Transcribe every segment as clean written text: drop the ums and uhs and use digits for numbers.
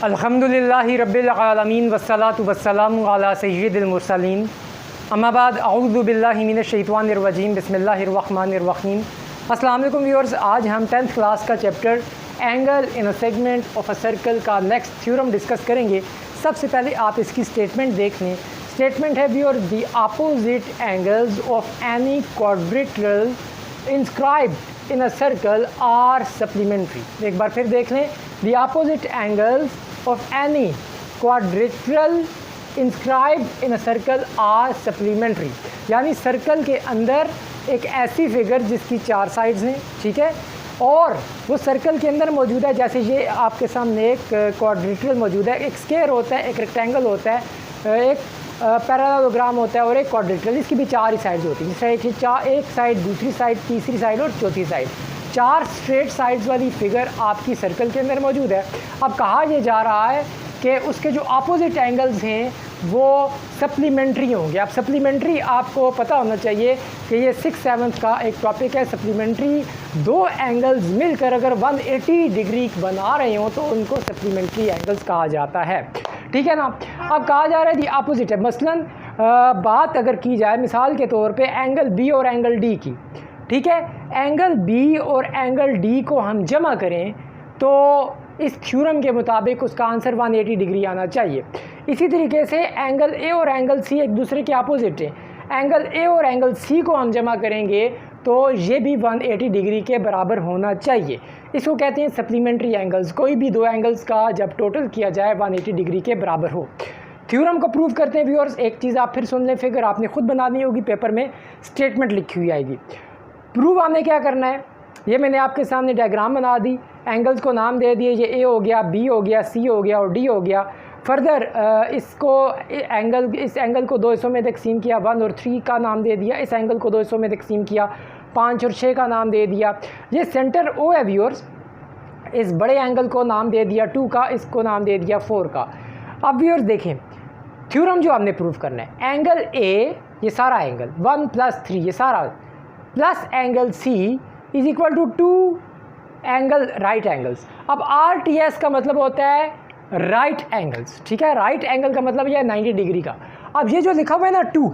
अल्हम्दुलिल्लाहि रब्बिल आलमीन वस्सलातु वस्सलामु अला सय्यिदिल मुरसलीन अम्मा बाद अऊज़ु बिल्लाहि मिनश शैतानिर रजीम बिस्मिल्लाहिर रहमानिर रहीम। अस्सलाम वालेकुम व्यूअर्स, आज हम 10th क्लास का chapter angle in a segment of a circle का नेक्स्ट थ्योरम डिस्कस करेंगे। सबसे पहले आप इसकी स्टेटमेंट देख लें। स्टेटमेंट है viewer, the opposite angles of any quadrilateral inscribed in a circle are supplementary. एक बार फिर देख लें, the opposite angles of any quadrilateral inscribed in a circle are supplementary, यानी सर्कल के अंदर एक ऐसी फिगर जिसकी 4 साइड्स हैं, ठीक है, और वो सर्कल के अंदर मौजूद है। जैसे ये आपके सामने एक क्वाड्रिलेटरल मौजूद है, एक स्क्वायर होता है, एक रेक्टेंगल होता है, एक पैरेललोग्राम होता है और एक क्वाड्रिलेटरल। इसकी भी 4 ही साइड्स होती हैं, जैसे एक साइड, दूसरी साइड, तीसरी साइड और चौथी साइड। 4 स्ट्रेट साइड्स वाली फिगर आपकी सर्कल के अंदर मौजूद है। अब कहा यह जा रहा है कि उसके जो अपोजिट एंगल्स हैं वो सप्लीमेंट्री होंगे। अब सप्लीमेंट्री आपको पता होना चाहिए कि ये 6-7 का एक टॉपिक है। सप्लीमेंट्री 2 एंगल्स मिलकर अगर 180 डिग्री बना रहे हो तो उनको सप्लीमेंट्री एंगल्स कहा जाता है, ठीक है ना। अब कहा जा रहा है दी अपोजिट है। मसलन बात अगर की जाए मिसाल के तौर पे एंगल बी और एंगल डी की, ठीक है, एंगल बी और एंगल डी को हम जमा करें तो इस थ्योरम के मुताबिक उसका आंसर 180 डिग्री आना चाहिए। इसी तरीके से एंगल ए और एंगल सी एक दूसरे के अपोजिट हैं। एंगल ए और एंगल सी को हम जमा करेंगे तो ये भी 180 डिग्री के बराबर होना चाहिए। इसको कहते हैं सप्लीमेंट्री एंगल्स। कोई भी 2 एंगल्स का जब टोटल किया जाए 180 डिग्री के बराबर हो। थ्योरम को प्रूव करते हैं व्यूअर्स। एक चीज़ आप फिर सुन लें, फिगर आपने खुद बनानी होगी, पेपर में स्टेटमेंट लिखी हुई आएगी। प्रूव हमने क्या करना है, ये मैंने आपके सामने डायग्राम बना दी, एंगल्स को नाम दे दिए, ये ए हो गया, बी हो गया, सी हो गया और डी हो गया। फर्दर इस एंगल को 2 हिस्सों में तकसीम किया, 1 और 3 का नाम दे दिया। इस एंगल को 2 हिस्सों में तकसीम किया, 5 और 6 का नाम दे दिया। ये सेंटर ओ है व्यूअर्स, इस बड़े एंगल को नाम दे दिया 2 का, इसको नाम दे दिया 4 का। अब व्यूअर्स देखें, थ्योरम जो हमने प्रूव करना है, एंगल ए ये सारा एंगल 1 + 3 ये सारा plus angle C is equal to 2 angle right angles. अब RTS का मतलब होता है राइट एंगल्स, ठीक है। राइट एंगल का मतलब यह है 90 डिग्री का। अब ये जो लिखा हुआ है ना 2,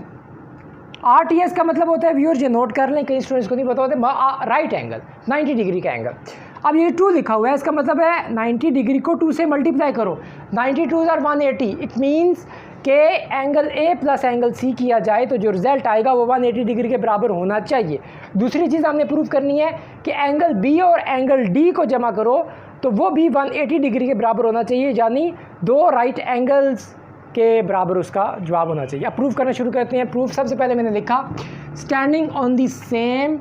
RTS का मतलब होता है व्यूअर्स, ये नोट कर लें, कई स्टूडेंट्स को नहीं पता होता, राइट एंगल 90 डिग्री का एंगल। अब ये 2 लिखा हुआ है, इसका मतलब है 90 डिग्री को 2 से मल्टीप्लाई करो, 92 are 180। इट मीन्स कि angle A plus angle C किया जाए तो जो रिज़ल्ट आएगा वो 180 डिग्री के बराबर होना चाहिए। दूसरी चीज़ हमने प्रूव करनी है कि एंगल बी और एंगल डी को जमा करो तो वो भी 180 डिग्री के बराबर होना चाहिए, यानी 2 राइट एंगल्स के बराबर उसका जवाब होना चाहिए। अब प्रूव करना शुरू करते हैं। प्रूफ सबसे पहले मैंने लिखा, standing on the same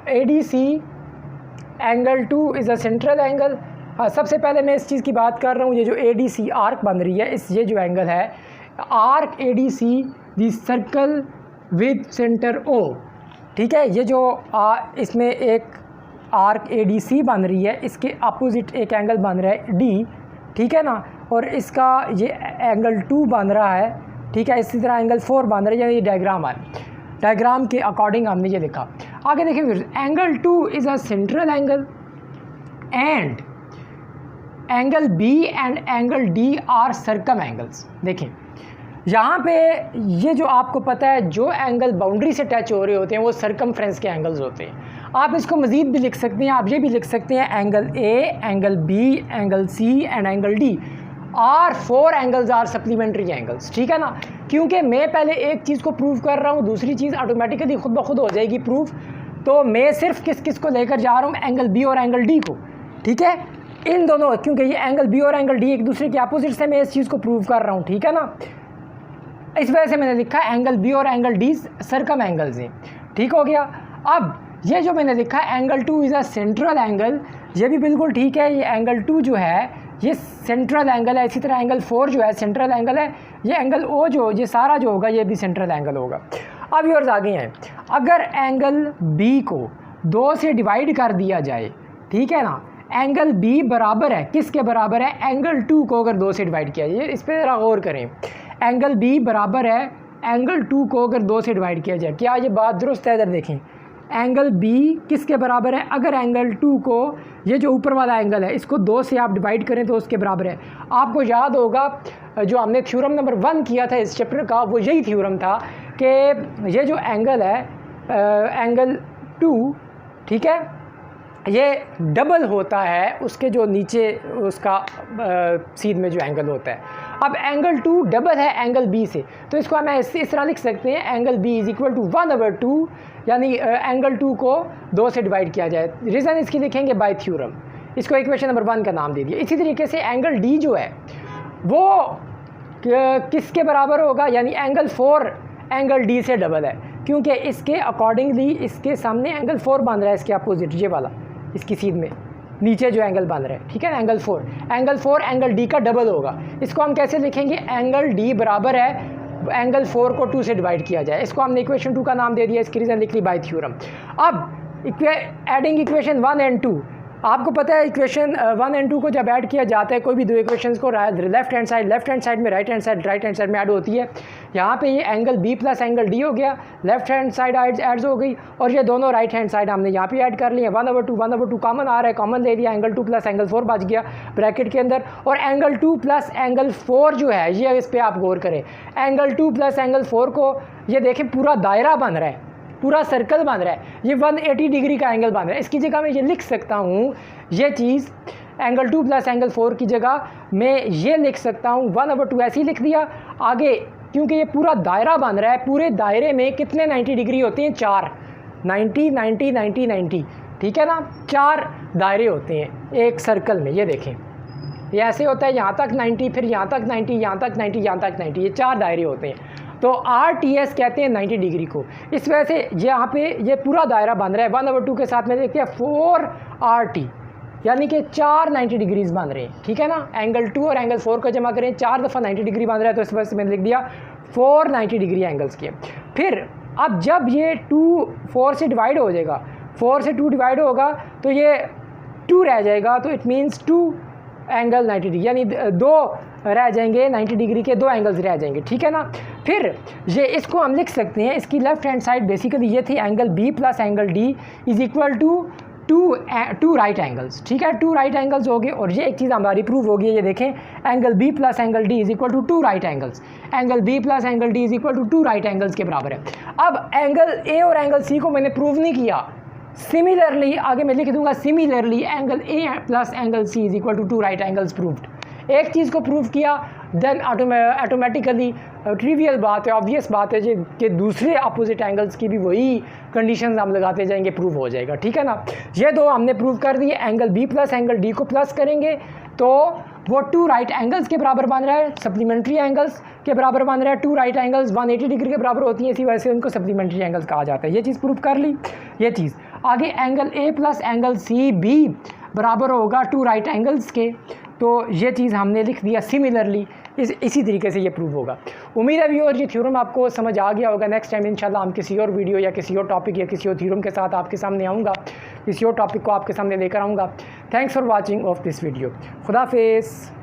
ADC angle 2 is a central angle. सबसे पहले मैं इस चीज़ की बात कर रहा हूँ, ये जो ADC आर्क बन रही है, ये जो एंगल है arc ADC the circle with centre O, ठीक है। ये जो इसमें एक आर्क ADC बन रही है, इसके अपोजिट एक एंगल बन रहा है D, ठीक है ना, और इसका ये एंगल 2 बन रहा है, ठीक है। इसी तरह एंगल 4 बन रहा है, यानी ये डायग्राम है। डायग्राम के अकॉर्डिंग हमने ये लिखा। आगे देखिए, angle 2 is a central angle and angle B and angle D are circum angles. देखें यहाँ पे ये जो आपको पता है, जो एंगल बाउंड्री से टच हो रहे होते हैं वो सर्कमफ्रेंस के एंगल्स होते हैं। आप इसको मज़ीद भी लिख सकते हैं, आप ये भी लिख सकते हैं angle A, angle B, angle C and angle D are 4 angles are supplementary angles, ठीक है ना। क्योंकि मैं पहले एक चीज़ को प्रूव कर रहा हूँ, दूसरी चीज़ ऑटोमेटिकली खुद ब खुद हो जाएगी प्रूफ। तो मैं सिर्फ किस को लेकर जा रहा हूँ, एंगल बी और एंगल डी को, ठीक है। इन दोनों, क्योंकि ये एंगल बी और एंगल डी एक दूसरे के अपोजिट से मैं इस चीज़ को प्रूव कर रहा हूँ, ठीक है ना। इस वजह से मैंने लिखा एंगल बी और एंगल डी सर्कम एंगल्स हैं, ठीक हो गया। अब ये जो मैंने लिखा angle 2 is a central angle, ये भी बिल्कुल ठीक है। ये एंगल 2 जो है ये सेंट्रल एंगल है। इसी तरह एंगल 4 जो है सेंट्रल एंगल है। ये एंगल O जो, ये सारा जो होगा ये भी सेंट्रल एंगल होगा। अब व्यूअर्स आगे हैं, अगर एंगल B को 2 से डिवाइड कर दिया जाए, ठीक है ना, एंगल B बराबर है, किसके बराबर है, एंगल 2 को अगर 2 से डिवाइड किया जाए, इस पर ज़रा गौर करें। एंगल B बराबर है एंगल 2 को अगर 2 से डिवाइड किया जाए, क्या ये बात दुरुस्त है? इधर देखें, एंगल बी किसके बराबर है? अगर एंगल 2 को, ये जो ऊपर वाला एंगल है, इसको 2 से आप डिवाइड करें तो उसके बराबर है। आपको याद होगा जो हमने थ्योरम नंबर 1 किया था इस चैप्टर का, वो यही थ्योरम था कि ये जो एंगल है एंगल 2, ठीक है, ये डबल होता है उसके जो नीचे उसका सीध में जो एंगल होता है। अब एंगल 2 डबल है एंगल बी से, तो इसको हम इस तरह लिख सकते हैं, angle B is equal to 1/2, यानी एंगल 2 को 2 से डिवाइड किया जाए। रीज़न इसकी लिखेंगे बाय थ्योरम, इसको इक्वेशन नंबर 1 का नाम दे दिया। इसी तरीके से एंगल डी जो है वो किसके बराबर होगा? यानी एंगल 4 एंगल डी से डबल है, क्योंकि इसके अकॉर्डिंगली इसके सामने एंगल 4 बन रहा है, इसके अपोजिट ये वाला, इसकी सीध में नीचे जो एंगल बन रहा है, ठीक है ना, एंगल 4 एंगल डी का डबल होगा। इसको हम कैसे लिखेंगे? एंगल डी बराबर है एंगल 4 को 2 से डिवाइड किया जाए। इसको हमने इक्वेशन 2 का नाम दे दिया, इसकी रीज़न लिख ली बाय थ्योरम। अब एडिंग इक्वेशन 1 एंड 2, आपको पता है इक्वेशन 1 एंड 2 को जब ऐड किया जाता है, कोई भी दो इक्वेशंस को लेफ्ट हैंड साइड में राइट हैंड साइड में ऐड होती है। यहाँ पे ये angle B plus angle D हो गया, लेफ्ट हैंड साइड ऐड हो गई, और ये दोनों राइट हैंड साइड हमने यहाँ पे ऐड कर लिए। 1/2 कॉमन आ रहा है, कॉमन ले लिया, एंगल 2 प्लस एंगल 4 बच गया ब्रैकेट के अंदर। और एंगल 2 प्लस एंगल 4 जो है, ये इस पर आप गौर करें, एंगल 2 प्लस एंगल 4 को ये देखें पूरा दायरा बन रहा है, पूरा सर्कल बन रहा है, ये 180 डिग्री का एंगल बन रहा है। इसकी जगह मैं ये लिख सकता हूँ, ये चीज़ एंगल 2 प्लस एंगल 4 की जगह मैं ये लिख सकता हूँ 1/2, ऐसे ही लिख दिया आगे, क्योंकि ये पूरा दायरा बन रहा है। पूरे दायरे में कितने 90 डिग्री होते हैं? 4, 90 90 90 90, ठीक है ना, 4 दायरे होते हैं एक सर्कल में। ये देखें, ये ऐसे होता है, यहाँ तक 90, फिर यहाँ तक 90, यहाँ तक 90, यहाँ तक 90, ये 4 दायरे होते हैं। तो RTS कहते हैं 90 डिग्री को। इस वजह से यहाँ पे ये पूरा दायरा बन रहा है। 1/2 के साथ में देखते हैं 4RT, यानी कि 4 90 डिग्रीज बन रहे हैं, ठीक है ना। एंगल 2 और एंगल 4 को जमा करें, 4 दफ़ा 90 डिग्री बन रहा है, तो इस वजह से मैंने लिख दिया 4 90 डिग्री एंगल्स के। फिर अब जब ये 2 4 से डिवाइड हो जाएगा, 4 से 2 डिवाइड होगा तो ये 2 रह जाएगा, तो इट मीन्स 2 एंगल 90 डिग्री, यानी 2 रह जाएंगे 90 डिग्री के, 2 एंगल्स रह जाएंगे, ठीक है ना। फिर ये इसको हम लिख सकते हैं, इसकी लेफ्ट हैंड साइड बेसिकली ये थी, angle B plus angle D is equal to 2 right angles, ठीक है, 2 राइट एंगल्स हो गए। और ये एक चीज़ हमारी प्रूव हो गई है, ये देखें, angle B plus angle D is equal to 2 right angles, angle B plus angle D is equal to 2 right angles के बराबर है। अब एंगल ए और एंगल सी को मैंने प्रूव नहीं किया, सिमिलरली आगे मैं लिख दूंगा, similarly angle A plus angle C is equal to 2 right angles proved. एक चीज़ को प्रूव किया, देन ऑटोमेटिकली ट्रिवियल बात है, ऑब्वियस बात है कि दूसरे अपोजिट एंगल्स की भी वही कंडीशंस हम लगाते जाएंगे, प्रूव हो जाएगा, ठीक है ना। ये दो हमने प्रूव कर दिए, angle B plus angle D को प्लस करेंगे तो वो 2 राइट एंगल्स के बराबर बन रहा है, सप्लीमेंट्री एंगल्स के बराबर बन रहा है। 2 राइट एंगल्स 180 डिग्री के बराबर होती हैं, इसी वजह से उनको सप्लीमेंट्री एंगल्स कहा जाता है। ये चीज़ प्रूव कर ली। ये चीज़ आगे, angle A plus angle C भी बराबर होगा 2 राइट एंगल्स के, तो ये चीज़ हमने लिख दिया सिमिलरली। इसी तरीके से ये प्रूव होगा। उम्मीद है व्यूअर ये थ्योरम आपको समझ आ गया होगा। नेक्स्ट टाइम इंशाल्लाह हम किसी और वीडियो या किसी और टॉपिक या किसी और थ्योरम के साथ आपके सामने आऊँगा, किसी और टॉपिक को आपके सामने लेकर आऊँगा। Thanks for watching of this video. खुदा हाफिज़।